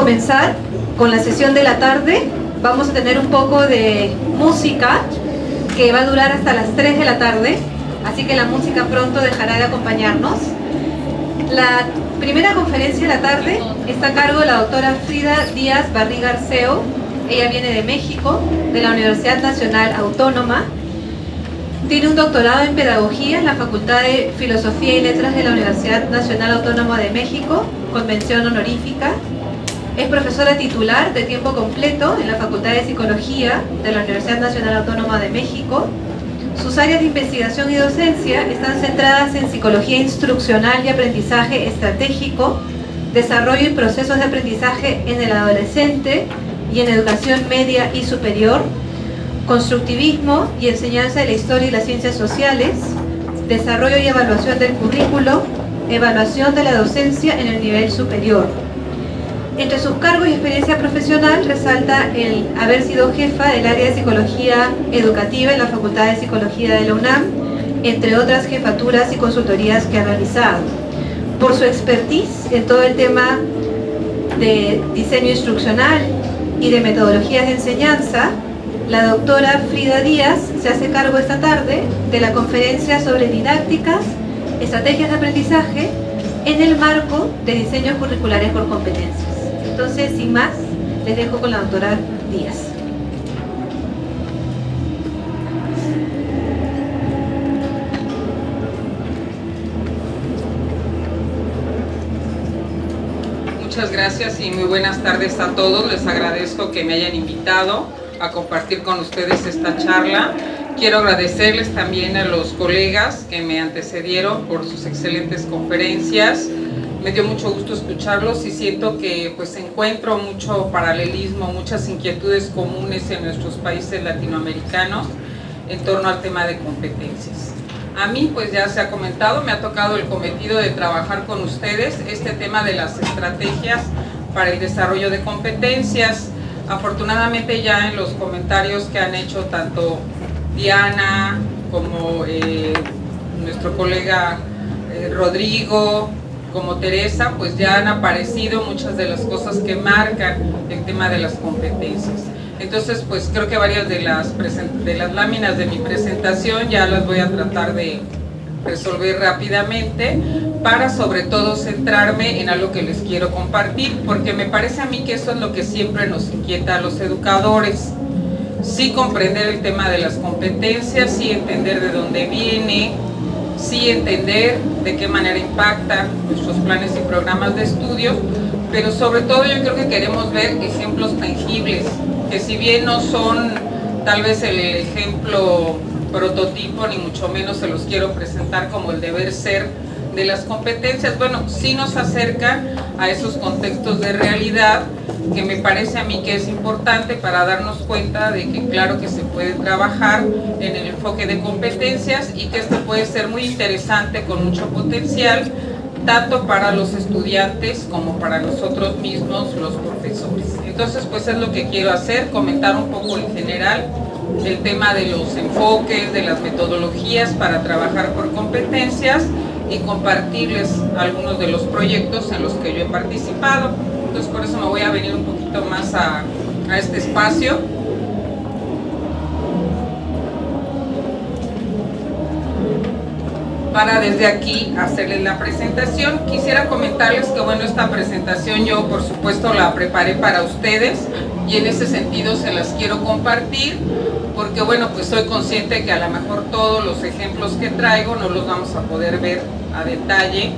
comenzar con la sesión de la tarde. Vamos a tener un poco de música que va a durar hasta las 3 de la tarde, así que la música pronto dejará de acompañarnos. La primera conferencia de la tarde está a cargo de la doctora Frida Díaz Barriga Arceo. Ella viene de México, de la Universidad Nacional Autónoma. Tiene un doctorado en Pedagogía en la Facultad de Filosofía y Letras de la Universidad Nacional Autónoma de México, con mención honorífica. Es profesora titular de tiempo completo en la Facultad de Psicología de la Universidad Nacional Autónoma de México. Sus áreas de investigación y docencia están centradas en psicología instruccional y aprendizaje estratégico, desarrollo y procesos de aprendizaje en el adolescente y en educación media y superior, constructivismo y enseñanza de la historia y las ciencias sociales, desarrollo y evaluación del currículo, evaluación de la docencia en el nivel superior. Entre sus cargos y experiencia profesional resalta el haber sido jefa del área de psicología educativa en la Facultad de Psicología de la UNAM, entre otras jefaturas y consultorías que ha realizado. Por su expertise en todo el tema de diseño instruccional y de metodologías de enseñanza, la doctora Frida Díaz se hace cargo esta tarde de la conferencia sobre didácticas, estrategias de aprendizaje en el marco de diseños curriculares por competencias. Entonces, sin más, les dejo con la doctora Díaz. Muchas gracias y muy buenas tardes a todos. Les agradezco que me hayan invitado a compartir con ustedes esta charla. Quiero agradecerles también a los colegas que me antecedieron por sus excelentes conferencias. Me dio mucho gusto escucharlos y siento que pues encuentro mucho paralelismo, muchas inquietudes comunes en nuestros países latinoamericanos en torno al tema de competencias. A mí, pues ya se ha comentado, me ha tocado el cometido de trabajar con ustedes este tema de las estrategias para el desarrollo de competencias. Afortunadamente ya en los comentarios que han hecho tanto Diana como nuestro colega Rodrigo, como Teresa, pues ya han aparecido muchas de las cosas que marcan el tema de las competencias. Entonces, pues creo que varias de las láminas de mi presentación ya las voy a tratar de resolver rápidamente para sobre todo centrarme en algo que les quiero compartir, porque me parece a mí que eso es lo que siempre nos inquieta a los educadores. Sí comprender el tema de las competencias, sí entender de dónde viene, sí entender de qué manera impacta nuestros planes y programas de estudio, pero sobre todo yo creo que queremos ver ejemplos tangibles, que si bien no son tal vez el ejemplo prototipo, ni mucho menos se los quiero presentar como el deber ser de las competencias, bueno, sí nos acercan a esos contextos de realidad que me parece a mí que es importante para darnos cuenta de que claro que se puede trabajar en el enfoque de competencias y que esto puede ser muy interesante con mucho potencial tanto para los estudiantes como para nosotros mismos los profesores. Entonces pues es lo que quiero hacer, comentar un poco en general el tema de los enfoques, de las metodologías para trabajar por competencias y compartirles algunos de los proyectos en los que yo he participado. Entonces por eso me voy a venir un poquito más a este espacio. Para desde aquí hacerles la presentación. Quisiera comentarles que bueno, esta presentación yo por supuesto la preparé para ustedes y en ese sentido se las quiero compartir porque bueno, pues soy consciente que a lo mejor todos los ejemplos que traigo no los vamos a poder ver a detalle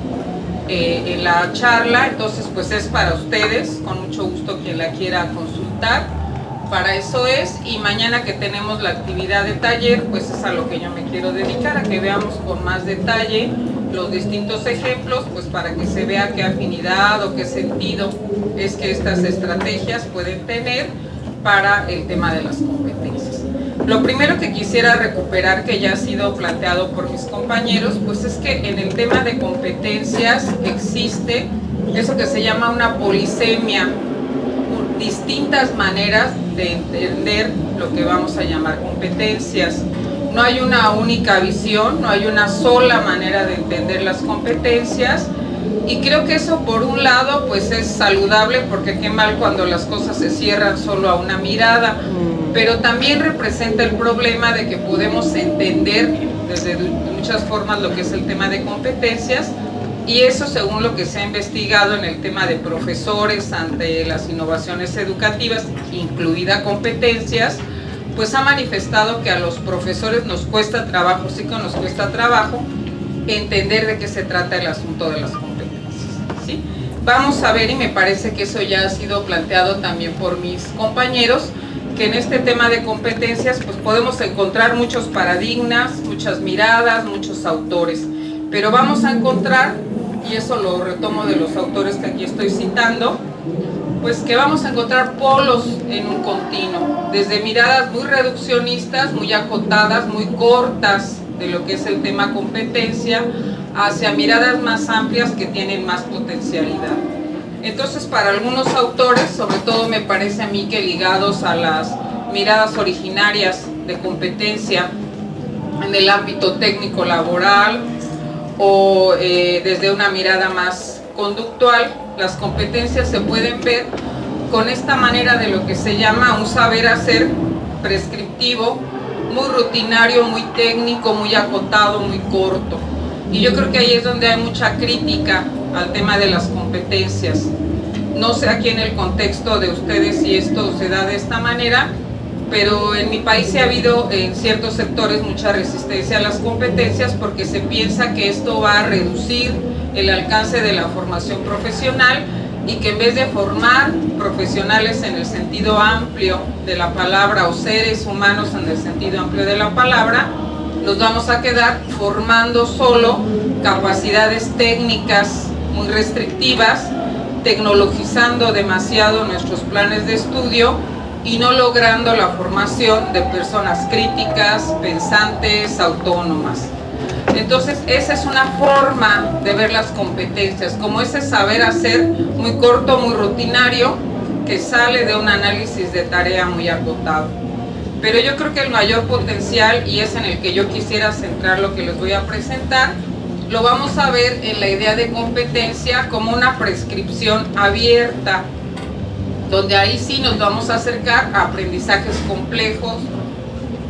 en la charla, entonces pues es para ustedes, con mucho gusto quien la quiera consultar, para eso es, y mañana que tenemos la actividad de taller, pues es a lo que yo me quiero dedicar, a que veamos con más detalle los distintos ejemplos, pues para que se vea qué afinidad o qué sentido es que estas estrategias pueden tener para el tema de las competencias. Lo primero que quisiera recuperar, que ya ha sido planteado por mis compañeros, pues es que en el tema de competencias existe eso que se llama una polisemia, distintas maneras de entender lo que vamos a llamar competencias. No hay una única visión, no hay una sola manera de entender las competencias Y creo que eso por un lado pues es saludable, porque qué mal cuando las cosas se cierran solo a una mirada, pero también representa el problema de que podemos entender desde muchas formas lo que es el tema de competencias, y eso según lo que se ha investigado en el tema de profesores ante las innovaciones educativas, incluida competencias, pues ha manifestado que a los profesores nos cuesta trabajo, sí que nos cuesta trabajo entender de qué se trata el asunto de las competencias, ¿sí? Vamos a ver, y me parece que eso ya ha sido planteado también por mis compañeros, que en este tema de competencias pues podemos encontrar muchos paradigmas, muchas miradas, muchos autores, pero vamos a encontrar, y eso lo retomo de los autores que aquí estoy citando, pues que vamos a encontrar polos en un continuo, desde miradas muy reduccionistas, muy acotadas, muy cortas de lo que es el tema competencia, hacia miradas más amplias que tienen más potencialidad. Entonces, para algunos autores, sobre todo me parece a mí que ligados a las miradas originarias de competencia en el ámbito técnico laboral o desde una mirada más conductual, las competencias se pueden ver con esta manera de lo que se llama un saber hacer prescriptivo, muy rutinario, muy técnico, muy acotado, muy corto. Y yo creo que ahí es donde hay mucha crítica al tema de las competencias. No sé aquí en el contexto de ustedes si esto se da de esta manera, pero en mi país sí ha habido en ciertos sectores mucha resistencia a las competencias, porque se piensa que esto va a reducir el alcance de la formación profesional, y que en vez de formar profesionales en el sentido amplio de la palabra, o seres humanos en el sentido amplio de la palabra, nos vamos a quedar formando solo capacidades técnicas muy restrictivas, tecnologizando demasiado nuestros planes de estudio y no logrando la formación de personas críticas, pensantes, autónomas. Entonces, esa es una forma de ver las competencias, como ese saber hacer muy corto, muy rutinario, que sale de un análisis de tarea muy acotado. Pero yo creo que el mayor potencial, y es en el que yo quisiera centrar lo que les voy a presentar, lo vamos a ver en la idea de competencia como una prescripción abierta, donde ahí sí nos vamos a acercar a aprendizajes complejos,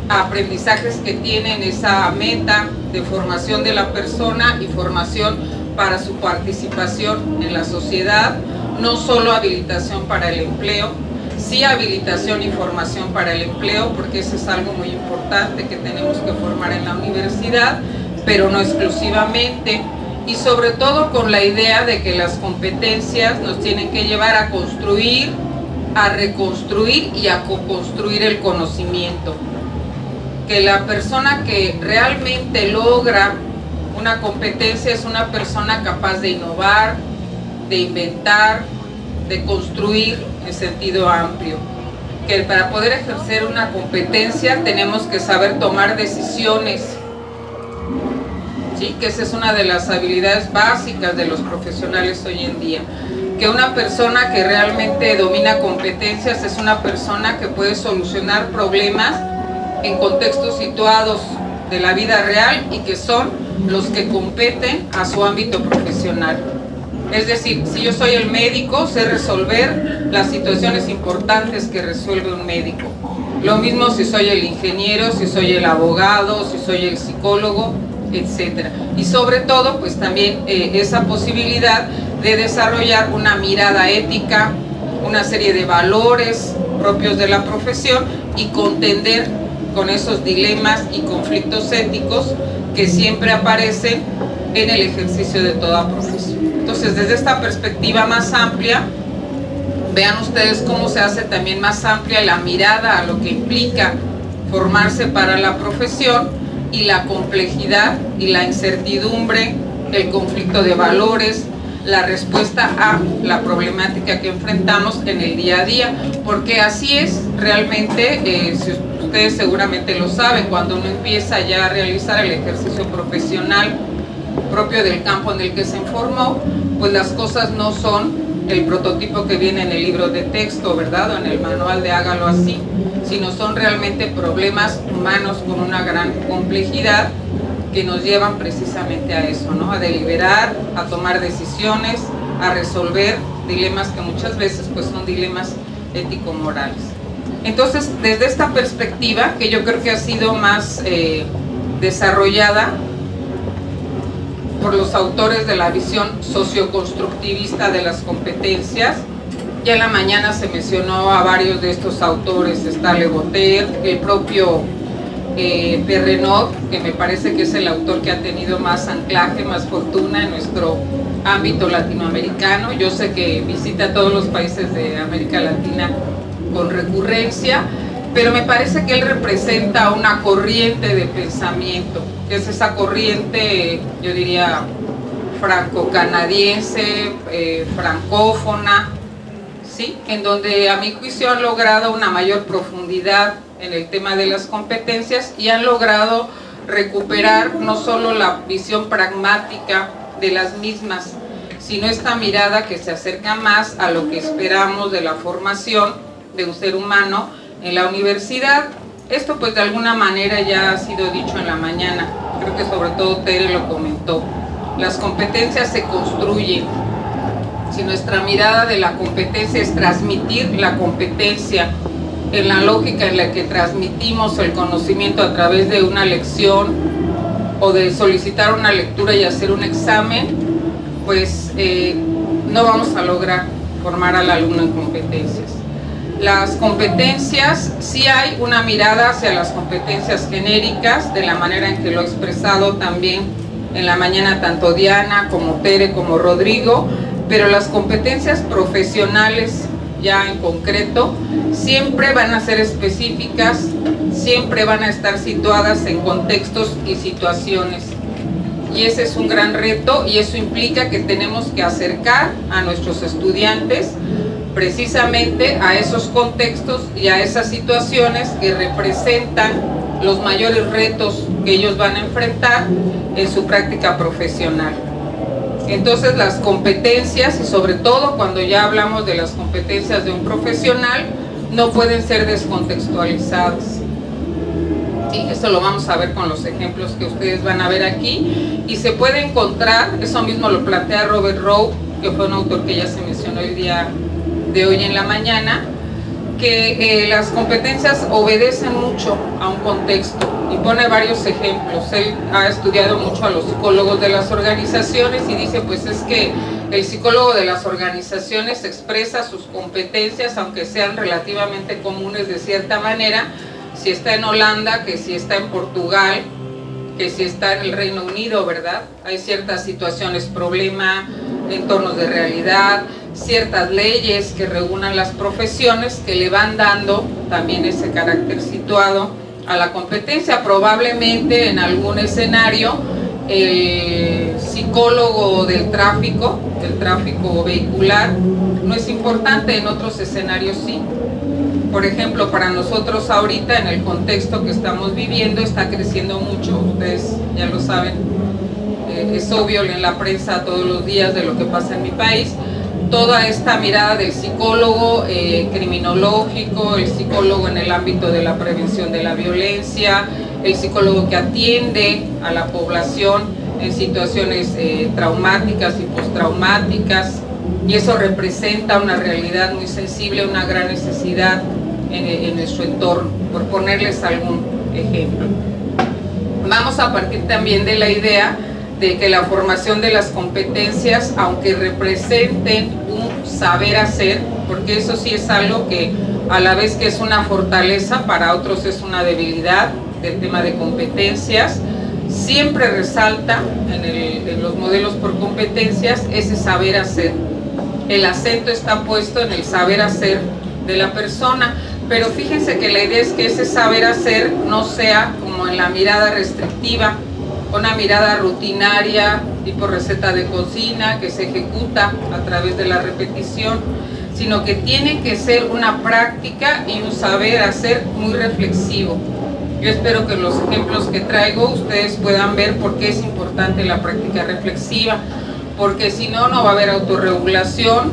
a aprendizajes que tienen esa meta de formación de la persona y formación para su participación en la sociedad, no solo habilitación para el empleo, sí habilitación y formación para el empleo, porque eso es algo muy importante que tenemos que formar en la universidad, pero no exclusivamente, y sobre todo con la idea de que las competencias nos tienen que llevar a construir, a reconstruir y a co-construir el conocimiento. Que la persona que realmente logra una competencia es una persona capaz de innovar, de inventar, de construir en sentido amplio. Que para poder ejercer una competencia tenemos que saber tomar decisiones, ¿sí? Que esa es una de las habilidades básicas de los profesionales hoy en día. Que una persona que realmente domina competencias es una persona que puede solucionar problemas en contextos situados de la vida real y que son los que competen a su ámbito profesional. Es decir, si yo soy el médico, sé resolver las situaciones importantes que resuelve un médico. Lo mismo si soy el ingeniero, si soy el abogado, si soy el psicólogo, etc. Y sobre todo, pues también esa posibilidad de desarrollar una mirada ética, una serie de valores propios de la profesión y contender con esos dilemas y conflictos éticos que siempre aparecen en el ejercicio de toda profesión. Entonces, desde esta perspectiva más amplia, vean ustedes cómo se hace también más amplia la mirada a lo que implica formarse para la profesión y la complejidad y la incertidumbre, el conflicto de valores, la respuesta a la problemática que enfrentamos en el día a día, porque así es realmente, si ustedes seguramente lo saben, cuando uno empieza ya a realizar el ejercicio profesional propio del campo en el que se formó, pues las cosas no son el prototipo que viene en el libro de texto, ¿verdad? O en el manual de hágalo así, sino son realmente problemas humanos con una gran complejidad que nos llevan precisamente a eso, ¿no? A deliberar, a tomar decisiones, a resolver dilemas que muchas veces pues son dilemas ético-morales. Entonces, desde esta perspectiva, que yo creo que ha sido más desarrollada por los autores de la visión socioconstructivista de las competencias, ya en la mañana se mencionó a varios de estos autores, está Le Botter, el propio Perrenot, que me parece que es el autor que ha tenido más anclaje, más fortuna en nuestro ámbito latinoamericano. Yo sé que visita todos los países de América Latina con recurrencia, pero me parece que él representa una corriente de pensamiento, que es esa corriente, yo diría, franco-canadiense, francófona, ¿sí? En donde a mi juicio han logrado una mayor profundidad en el tema de las competencias y han logrado recuperar no solo la visión pragmática de las mismas, sino esta mirada que se acerca más a lo que esperamos de la formación de un ser humano en la universidad. Esto pues de alguna manera ya ha sido dicho en la mañana, creo que sobre todo Tere lo comentó. Las competencias se construyen. Si nuestra mirada de la competencia es transmitir la competencia en la lógica en la que transmitimos el conocimiento a través de una lección o de solicitar una lectura y hacer un examen, pues no vamos a lograr formar al alumno en competencias. Las competencias, sí hay una mirada hacia las competencias genéricas, de la manera en que lo ha expresado también en la mañana tanto Diana como Tere como Rodrigo, pero las competencias profesionales ya en concreto siempre van a ser específicas, siempre van a estar situadas en contextos y situaciones. Y ese es un gran reto y eso implica que tenemos que acercar a nuestros estudiantes precisamente a esos contextos y a esas situaciones que representan los mayores retos que ellos van a enfrentar en su práctica profesional. Entonces las competencias, y sobre todo cuando ya hablamos de las competencias de un profesional, no pueden ser descontextualizadas. Y eso lo vamos a ver con los ejemplos que ustedes van a ver aquí. Y se puede encontrar, eso mismo lo plantea Robert Rowe, que fue un autor que ya se mencionó el día de hoy en la mañana, que las competencias obedecen mucho a un contexto y pone varios ejemplos. Él ha estudiado mucho a los psicólogos de las organizaciones y dice pues es que el psicólogo de las organizaciones expresa sus competencias, aunque sean relativamente comunes de cierta manera, si está en Holanda, que si está en Portugal, que si está en el Reino Unido, ¿verdad? Hay ciertas situaciones, problema, entornos de realidad, ciertas leyes que regulan las profesiones que le van dando también ese carácter situado a la competencia. Probablemente en algún escenario el psicólogo del tráfico vehicular no es importante, en otros escenarios sí. Por ejemplo, para nosotros ahorita en el contexto que estamos viviendo está creciendo mucho, ustedes ya lo saben, es obvio en la prensa todos los días de lo que pasa en mi país, toda esta mirada del psicólogo criminológico, el psicólogo en el ámbito de la prevención de la violencia, el psicólogo que atiende a la población en situaciones traumáticas y postraumáticas, y eso representa una realidad muy sensible, una gran necesidad en nuestro entorno, por ponerles algún ejemplo. Vamos a partir también de la idea de que la formación de las competencias, aunque representen un saber hacer, porque eso sí es algo que a la vez que es una fortaleza, para otros es una debilidad del tema de competencias, siempre resalta en los modelos por competencias ese saber hacer. El acento está puesto en el saber hacer de la persona, pero fíjense que la idea es que ese saber hacer no sea como en la mirada restrictiva, una mirada rutinaria, tipo receta de cocina, que se ejecuta a través de la repetición, sino que tiene que ser una práctica y un saber hacer muy reflexivo. Yo espero que los ejemplos que traigo ustedes puedan ver por qué es importante la práctica reflexiva, porque si no, no va a haber autorregulación,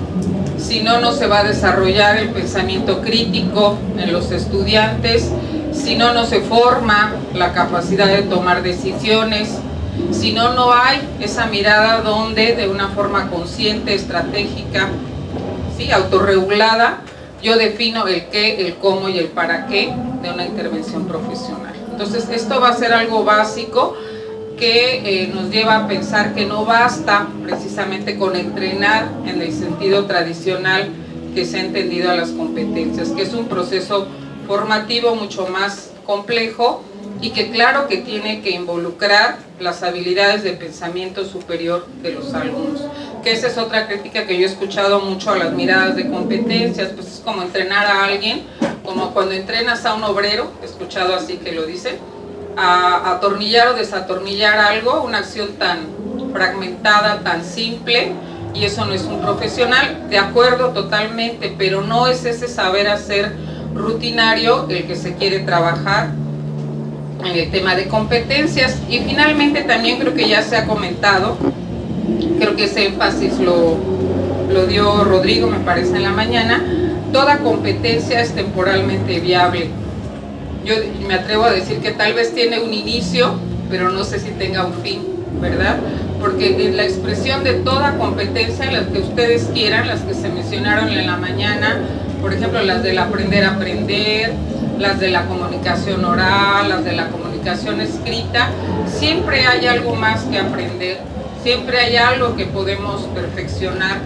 si no, no se va a desarrollar el pensamiento crítico en los estudiantes, Si no, no se forma la capacidad de tomar decisiones. Si no, no hay esa mirada donde de una forma consciente, estratégica, ¿sí?, autorregulada, yo defino el qué, el cómo y el para qué de una intervención profesional. Entonces, esto va a ser algo básico que nos lleva a pensar que no basta precisamente con entrenar en el sentido tradicional que se ha entendido a las competencias, que es un proceso formativo mucho más complejo y que claro que tiene que involucrar las habilidades de pensamiento superior de los alumnos, que esa es otra crítica que yo he escuchado mucho a las miradas de competencias, pues es como entrenar a alguien, como cuando entrenas a un obrero, he escuchado así que lo dicen, a atornillar o desatornillar algo, una acción tan fragmentada, tan simple, y eso no es un profesional, de acuerdo totalmente, pero no es ese saber hacer rutinario el que se quiere trabajar en el tema de competencias. Y finalmente también creo que ya se ha comentado, creo que ese énfasis lo dio Rodrigo, me parece, en la mañana, toda competencia es temporalmente viable. Yo me atrevo a decir que tal vez tiene un inicio, pero no sé si tenga un fin, ¿verdad? Porque en la expresión de toda competencia, las que ustedes quieran, las que se mencionaron en la mañana, por ejemplo, las del aprender a aprender, las de la comunicación oral, las de la comunicación escrita, siempre hay algo más que aprender, siempre hay algo que podemos perfeccionar,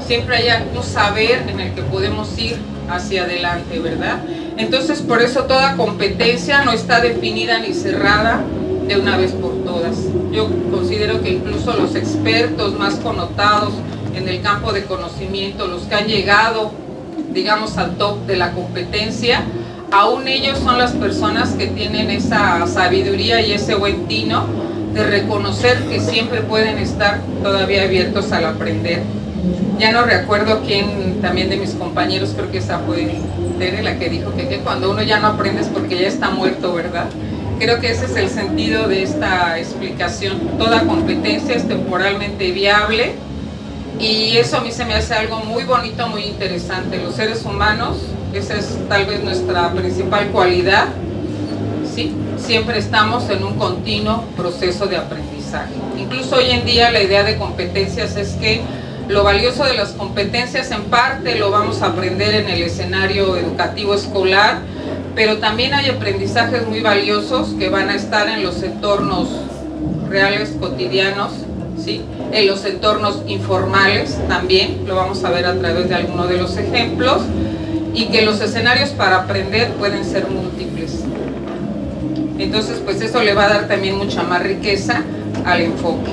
siempre hay un saber en el que podemos ir hacia adelante, ¿verdad? Entonces, por eso toda competencia no está definida ni cerrada de una vez por todas. Yo considero que incluso los expertos más connotados en el campo de conocimiento, los que han llegado, digamos, al top de la competencia, aún ellos son las personas que tienen esa sabiduría y ese buen tino de reconocer que siempre pueden estar todavía abiertos al aprender. Ya no recuerdo quién también de mis compañeros, creo que esa fue Tere la que dijo que cuando uno ya no aprende es porque ya está muerto, ¿verdad? Creo que ese es el sentido de esta explicación. Toda competencia es temporalmente viable y eso a mí se me hace algo muy bonito, muy interesante. Los seres humanos, esa es tal vez nuestra principal cualidad, ¿sí? Siempre estamos en un continuo proceso de aprendizaje. Incluso hoy en día la idea de competencias es que lo valioso de las competencias en parte lo vamos a aprender en el escenario educativo escolar, pero también hay aprendizajes muy valiosos que van a estar en los entornos reales, cotidianos, ¿sí? En los entornos informales también, lo vamos a ver a través de algunos de los ejemplos, y que los escenarios para aprender pueden ser múltiples. Entonces, pues eso le va a dar también mucha más riqueza al enfoque.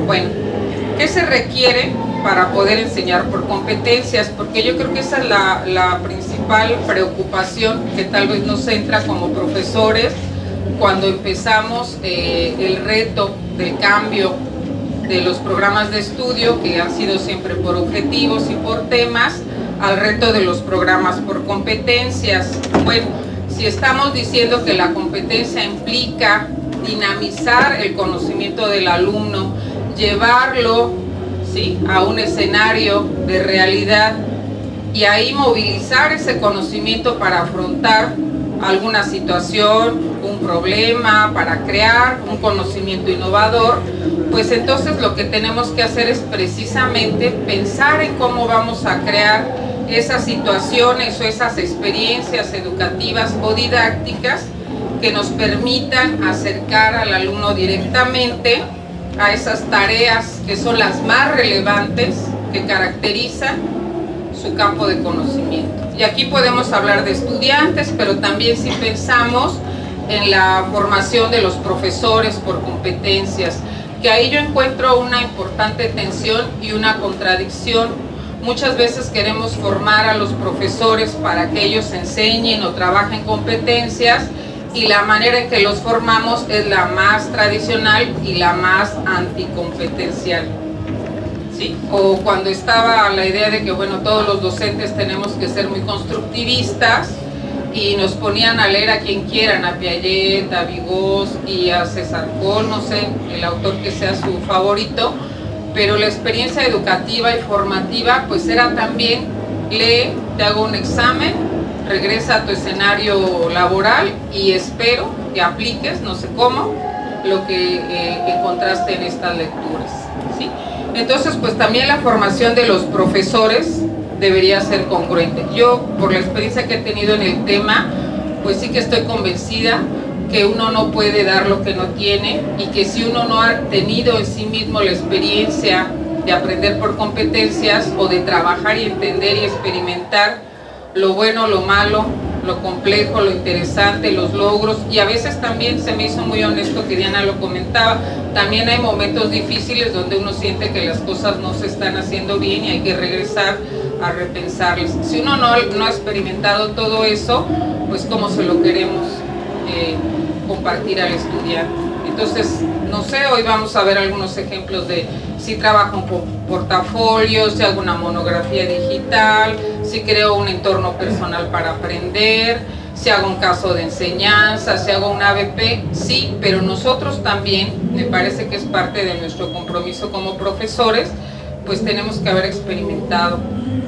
Bueno, ¿qué se requiere para poder enseñar por competencias? Porque yo creo que esa es la principal preocupación que tal vez nos entra como profesores cuando empezamos el reto del cambio de los programas de estudio, que han sido siempre por objetivos y por temas, al reto de los programas por competencias. Bueno, si estamos diciendo que la competencia implica dinamizar el conocimiento del alumno, llevarlo, ¿sí?, a un escenario de realidad y ahí movilizar ese conocimiento para afrontar alguna situación, un problema, para crear un conocimiento innovador, pues entonces lo que tenemos que hacer es precisamente pensar en cómo vamos a crear esas situaciones o esas experiencias educativas o didácticas que nos permitan acercar al alumno directamente a esas tareas que son las más relevantes, que caracterizan su campo de conocimiento. Y aquí podemos hablar de estudiantes, pero también si pensamos en la formación de los profesores por competencias, que ahí yo encuentro una importante tensión y una contradicción. Muchas veces queremos formar a los profesores para que ellos enseñen o trabajen competencias, y la manera en que los formamos es la más tradicional y la más anticompetencial, ¿sí? O cuando estaba la idea de que, bueno, todos los docentes tenemos que ser muy constructivistas y nos ponían a leer a quien quieran, a Piaget, a Vygotsky, a César Coll, no sé, el autor que sea su favorito, pero la experiencia educativa y formativa pues era también lee, te hago un examen, regresa a tu escenario laboral y espero que apliques, no sé cómo, lo que encontraste en estas lecturas, ¿sí? Entonces, pues también la formación de los profesores debería ser congruente. Yo, por la experiencia que he tenido en el tema, pues sí que estoy convencida que uno no puede dar lo que no tiene, y que si uno no ha tenido en sí mismo la experiencia de aprender por competencias o de trabajar y entender y experimentar lo bueno, lo malo, lo complejo, lo interesante, los logros, y a veces también se me hizo muy honesto que Diana lo comentaba, también hay momentos difíciles donde uno siente que las cosas no se están haciendo bien y hay que regresar a repensarlas. Si uno no ha experimentado todo eso, pues cómo se lo queremos compartir al estudiante. Entonces, no sé, hoy vamos a ver algunos ejemplos de si trabajo con portafolios, si hago una monografía digital, si creo un entorno personal para aprender, si hago un caso de enseñanza, si hago un ABP, sí, pero nosotros también, me parece que es parte de nuestro compromiso como profesores, pues tenemos que haber experimentado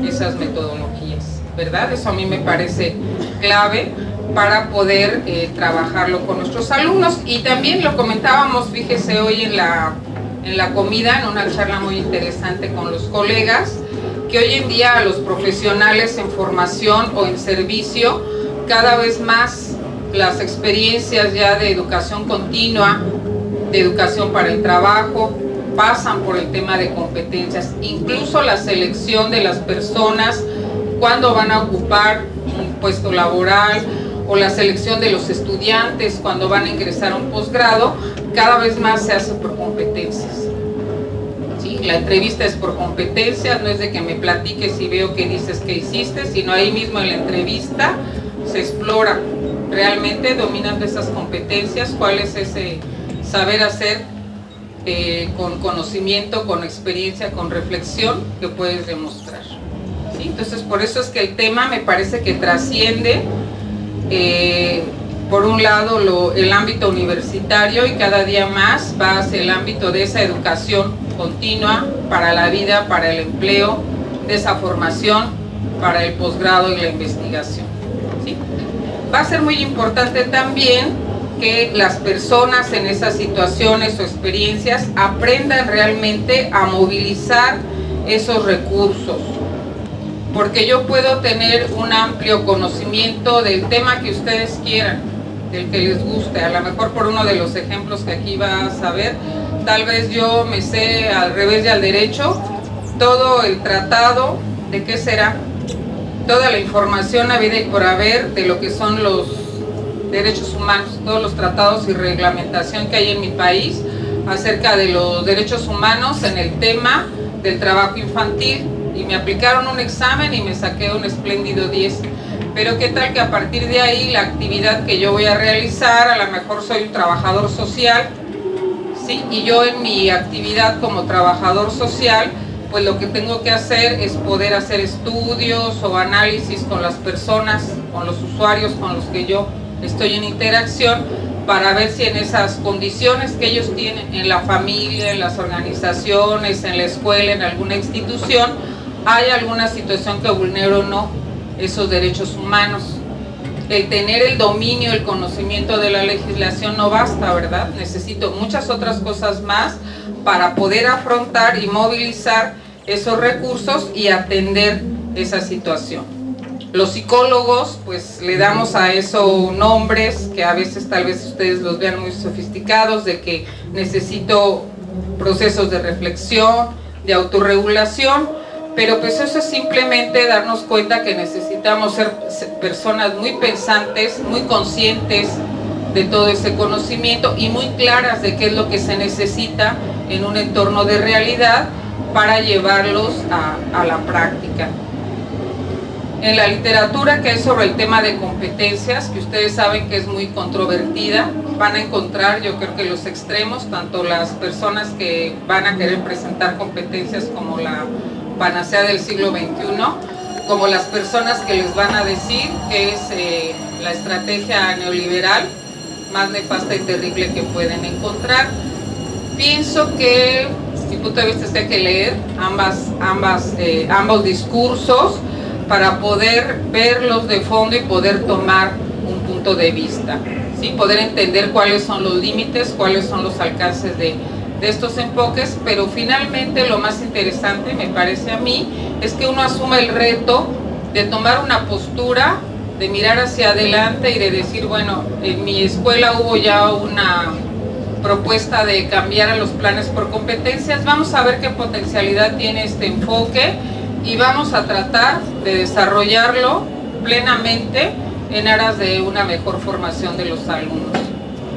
esas metodologías, ¿verdad? Eso a mí me parece clave para poder trabajarlo con nuestros alumnos. Y también lo comentábamos, fíjese, hoy en la comida, en una charla muy interesante con los colegas, que hoy en día a los profesionales en formación o en servicio, cada vez más las experiencias ya de educación continua, de educación para el trabajo, pasan por el tema de competencias, incluso la selección de las personas cuando van a ocupar un puesto laboral, o la selección de los estudiantes cuando van a ingresar a un posgrado, cada vez más se hace por competencias, ¿sí? La entrevista es por competencias, no es de que me platiques y veo que dices que hiciste, sino ahí mismo en la entrevista se explora realmente dominando esas competencias, cuál es ese saber hacer con conocimiento, con experiencia, con reflexión que puedes demostrar, ¿sí? Entonces, por eso es que el tema me parece que trasciende por un lado el ámbito universitario, y cada día más va hacia el ámbito de esa educación continua para la vida, para el empleo, de esa formación para el posgrado y la investigación, ¿sí? Va a ser muy importante también que las personas en esas situaciones o experiencias aprendan realmente a movilizar esos recursos, porque yo puedo tener un amplio conocimiento del tema que ustedes quieran, del que les guste. A lo mejor por uno de los ejemplos que aquí vas a ver, tal vez yo me sé al revés y al derecho todo el tratado, ¿de qué será? Toda la información habida y por haber de lo que son los derechos humanos, todos los tratados y reglamentación que hay en mi país acerca de los derechos humanos en el tema del trabajo infantil. Y me aplicaron un examen y me saqué un espléndido 10. Pero qué tal que a partir de ahí la actividad que yo voy a realizar, a lo mejor soy un trabajador social, ¿sí? Y yo en mi actividad como trabajador social, pues lo que tengo que hacer es poder hacer estudios o análisis con las personas, con los usuarios con los que yo estoy en interacción, para ver si en esas condiciones que ellos tienen en la familia, en las organizaciones, en la escuela, en alguna institución, hay alguna situación que vulnere o no esos derechos humanos. El tener el dominio, el conocimiento de la legislación no basta, ¿verdad? Necesito muchas otras cosas más para poder afrontar y movilizar esos recursos y atender esa situación. Los psicólogos, pues le damos a eso nombres que a veces tal vez ustedes los vean muy sofisticados, de que necesito procesos de reflexión, de autorregulación, pero pues eso es simplemente darnos cuenta que necesitamos ser personas muy pensantes, muy conscientes de todo ese conocimiento y muy claras de qué es lo que se necesita en un entorno de realidad para llevarlos a la práctica. En la literatura que es sobre el tema de competencias, que ustedes saben que es muy controvertida, van a encontrar, yo creo que los extremos, tanto las personas que van a querer presentar competencias como la panacea del siglo XXI, como las personas que les van a decir que es la estrategia neoliberal más nefasta y terrible que pueden encontrar. Pienso que, mi punto de vista, es que hay que leer ambos discursos, para poder verlos de fondo y poder tomar un punto de vista, ¿sí? Poder entender cuáles son los límites, cuáles son los alcances de estos enfoques, pero finalmente lo más interesante, me parece a mí, es que uno asuma el reto de tomar una postura, de mirar hacia adelante y de decir, bueno, en mi escuela hubo ya una propuesta de cambiar a los planes por competencias, vamos a ver qué potencialidad tiene este enfoque y vamos a tratar de desarrollarlo plenamente en aras de una mejor formación de los alumnos.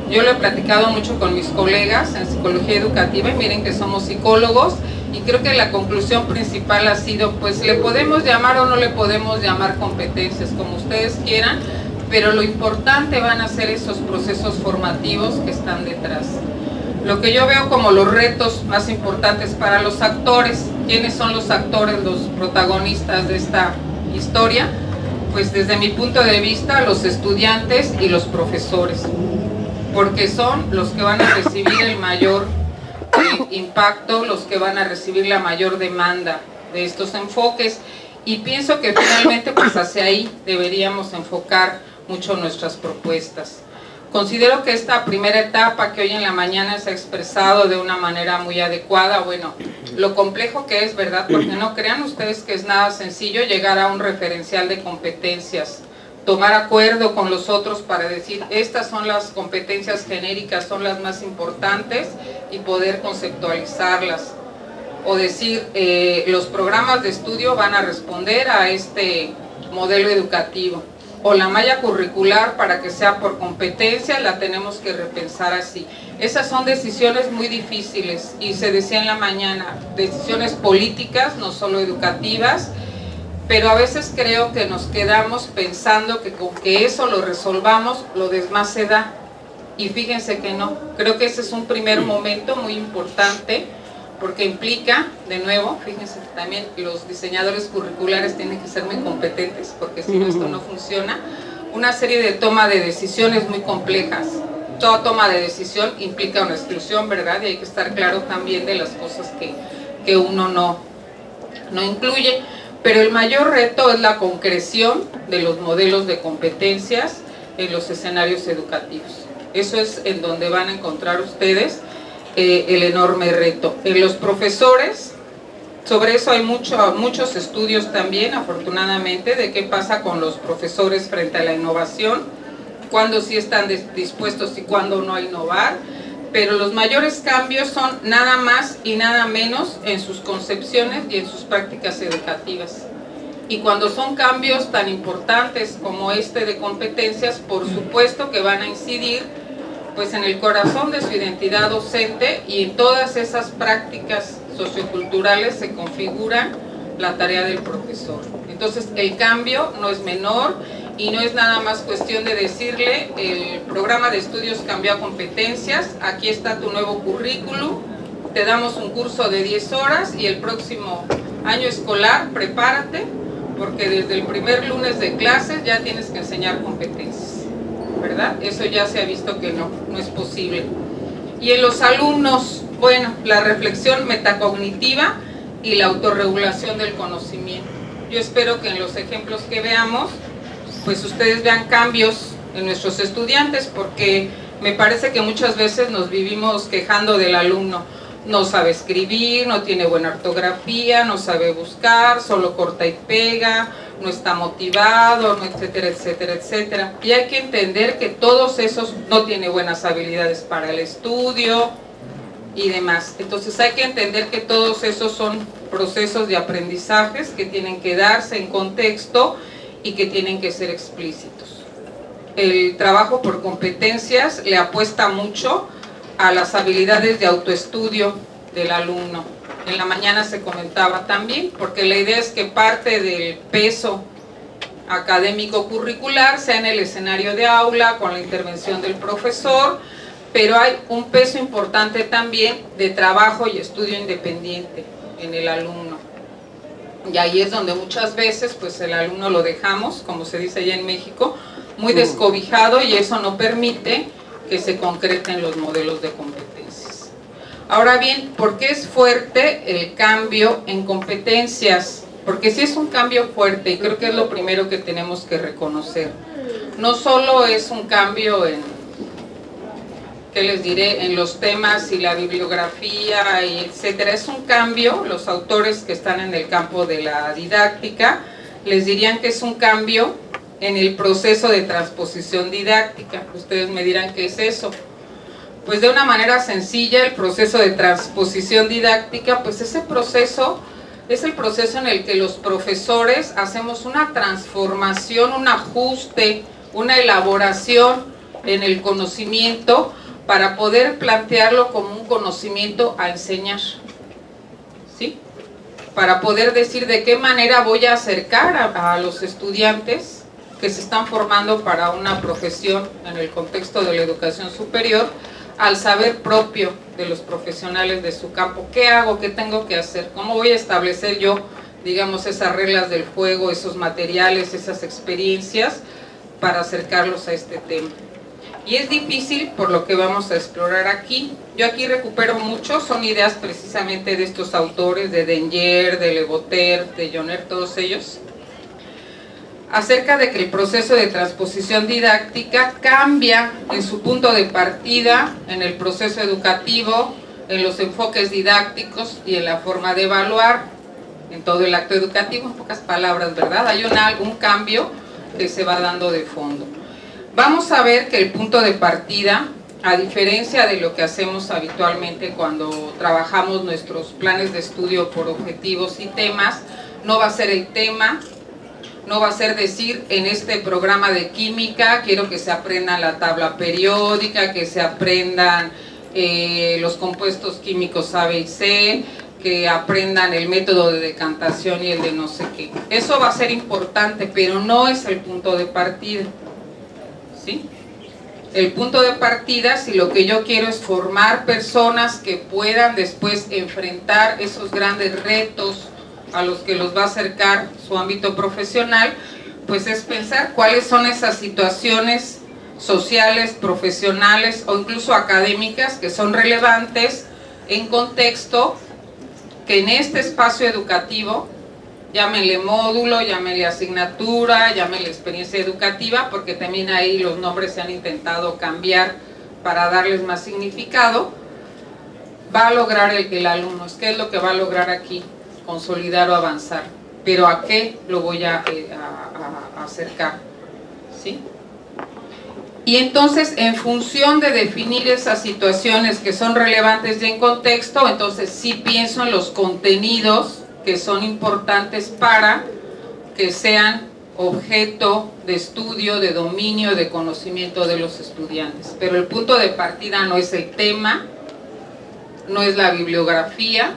Yo lo he platicado mucho con mis colegas en psicología educativa y miren que somos psicólogos y creo que la conclusión principal ha sido, pues le podemos llamar o no le podemos llamar competencias, como ustedes quieran, pero lo importante van a ser esos procesos formativos que están detrás. Lo que yo veo como los retos más importantes para los actores, ¿quiénes son los actores, los protagonistas de esta historia? Pues desde mi punto de vista, los estudiantes y los profesores, porque son los que van a recibir el mayor impacto, los que van a recibir la mayor demanda de estos enfoques, y pienso que finalmente pues hacia ahí deberíamos enfocar mucho nuestras propuestas. Considero que esta primera etapa que hoy en la mañana se ha expresado de una manera muy adecuada, bueno, lo complejo que es, ¿verdad? Porque no crean ustedes que es nada sencillo llegar a un referencial de competencias, tomar acuerdo con los otros para decir, estas son las competencias genéricas, son las más importantes y poder conceptualizarlas. O decir, los programas de estudio van a responder a este modelo educativo. O la malla curricular, para que sea por competencia, la tenemos que repensar así. Esas son decisiones muy difíciles y se decía en la mañana, decisiones políticas, no solo educativas, pero a veces creo que nos quedamos pensando que con que eso lo resolvamos, lo demás se da. Y fíjense que no, creo que ese es un primer momento muy importante, porque implica, de nuevo, fíjense que también los diseñadores curriculares tienen que ser muy competentes, porque si no esto no funciona, una serie de toma de decisiones muy complejas. Toda toma de decisión implica una exclusión, ¿verdad? Y hay que estar claro también de las cosas que uno no incluye. Pero el mayor reto es la concreción de los modelos de competencias en los escenarios educativos. Eso es en donde van a encontrar ustedes el enorme reto. En los profesores, sobre eso hay muchos estudios también, afortunadamente, de qué pasa con los profesores frente a la innovación, cuándo sí están dispuestos y cuándo no a innovar, pero los mayores cambios son nada más y nada menos en sus concepciones y en sus prácticas educativas. Y cuando son cambios tan importantes como este de competencias, por supuesto que van a incidir pues en el corazón de su identidad docente, y en todas esas prácticas socioculturales se configura la tarea del profesor. Entonces el cambio no es menor y no es nada más cuestión de decirle, el programa de estudios cambió a competencias, aquí está tu nuevo currículum, te damos un curso de 10 horas y el próximo año escolar prepárate, porque desde el primer lunes de clases ya tienes que enseñar competencias, ¿verdad? Eso ya se ha visto que no es posible. Y en los alumnos, bueno, la reflexión metacognitiva y la autorregulación del conocimiento. Yo espero que en los ejemplos que veamos, pues ustedes vean cambios en nuestros estudiantes, porque me parece que muchas veces nos vivimos quejando del alumno. No sabe escribir, no tiene buena ortografía, no sabe buscar, solo corta y pega, no está motivado, etcétera, etcétera, etcétera. Y hay que entender que todos esos no tienen buenas habilidades para el estudio y demás. Entonces hay que entender que todos esos son procesos de aprendizajes que tienen que darse en contexto y que tienen que ser explícitos. El trabajo por competencias le apuesta mucho a las habilidades de autoestudio del alumno. En la mañana se comentaba también, porque la idea es que parte del peso académico curricular sea en el escenario de aula, con la intervención del profesor, pero hay un peso importante también de trabajo y estudio independiente en el alumno. Y ahí es donde muchas veces pues el alumno lo dejamos, como se dice allá en México, muy descobijado, y eso no permite que se concreten los modelos de competencias. Ahora bien, ¿por qué es fuerte el cambio en competencias? porque sí es un cambio fuerte y creo que es lo primero que tenemos que reconocer. No solo es un cambio en, ¿qué les diré?, en los temas y la bibliografía y etcétera, es un cambio, los autores que están en el campo de la didáctica les dirían que es un cambio en el proceso de transposición didáctica. Ustedes me dirán qué es eso. Pues de una manera sencilla, el proceso de transposición didáctica, pues ese proceso es el proceso en el que los profesores hacemos una transformación, un ajuste, una elaboración en el conocimiento para poder plantearlo como un conocimiento a enseñar, ¿sí? Para poder decir de qué manera voy a acercar a los estudiantes que se están formando para una profesión en el contexto de la educación superior, al saber propio de los profesionales de su campo. ¿Qué hago? ¿Qué tengo que hacer? ¿Cómo voy a establecer yo, digamos, esas reglas del juego, esos materiales, esas experiencias para acercarlos a este tema? Y es difícil por lo que vamos a explorar aquí. Yo aquí recupero mucho, son ideas precisamente de estos autores, de Denyer, de Le Botter, de Joner, todos ellos, acerca de que el proceso de transposición didáctica cambia en su punto de partida, en el proceso educativo, en los enfoques didácticos y en la forma de evaluar, en todo el acto educativo, en pocas palabras, ¿verdad? Hay un cambio que se va dando de fondo. Vamos a ver que el punto de partida, a diferencia de lo que hacemos habitualmente cuando trabajamos nuestros planes de estudio por objetivos y temas, no va a ser el tema, no va a ser decir en este programa de química quiero que se aprendan la tabla periódica, que se aprendan los compuestos químicos A, B y C, que aprendan el método de decantación y el de no sé qué. Eso va a ser importante, pero no es el punto de partida, ¿sí? El punto de partida, si lo que yo quiero es formar personas que puedan después enfrentar esos grandes retos a los que los va a acercar su ámbito profesional, pues es pensar cuáles son esas situaciones sociales, profesionales o incluso académicas que son relevantes en contexto, que en este espacio educativo, llámenle módulo, llámenle asignatura, llámenle experiencia educativa, porque también ahí los nombres se han intentado cambiar para darles más significado, va a lograr el alumno. ¿Qué es lo que va a lograr aquí? Consolidar o avanzar. ¿Pero a qué lo voy a acercar? ¿Sí? Y entonces, en función de definir esas situaciones que son relevantes y en contexto, entonces sí pienso en los contenidos que son importantes para que sean objeto de estudio, de dominio, de conocimiento de los estudiantes. Pero el punto de partida no es el tema, no es la bibliografía,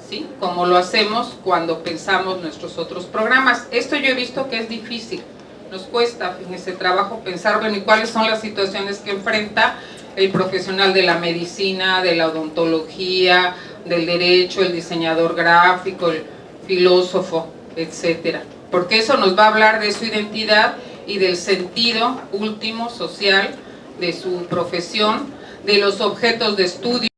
¿sí? Como lo hacemos cuando pensamos nuestros otros programas. Esto yo he visto que es difícil, nos cuesta, fíjense, trabajo pensar, bueno, ¿y cuáles son las situaciones que enfrenta el profesional de la medicina, de la odontología, del derecho, el diseñador gráfico, el filósofo, etcétera? Porque eso nos va a hablar de su identidad y del sentido último social de su profesión, de los objetos de estudio.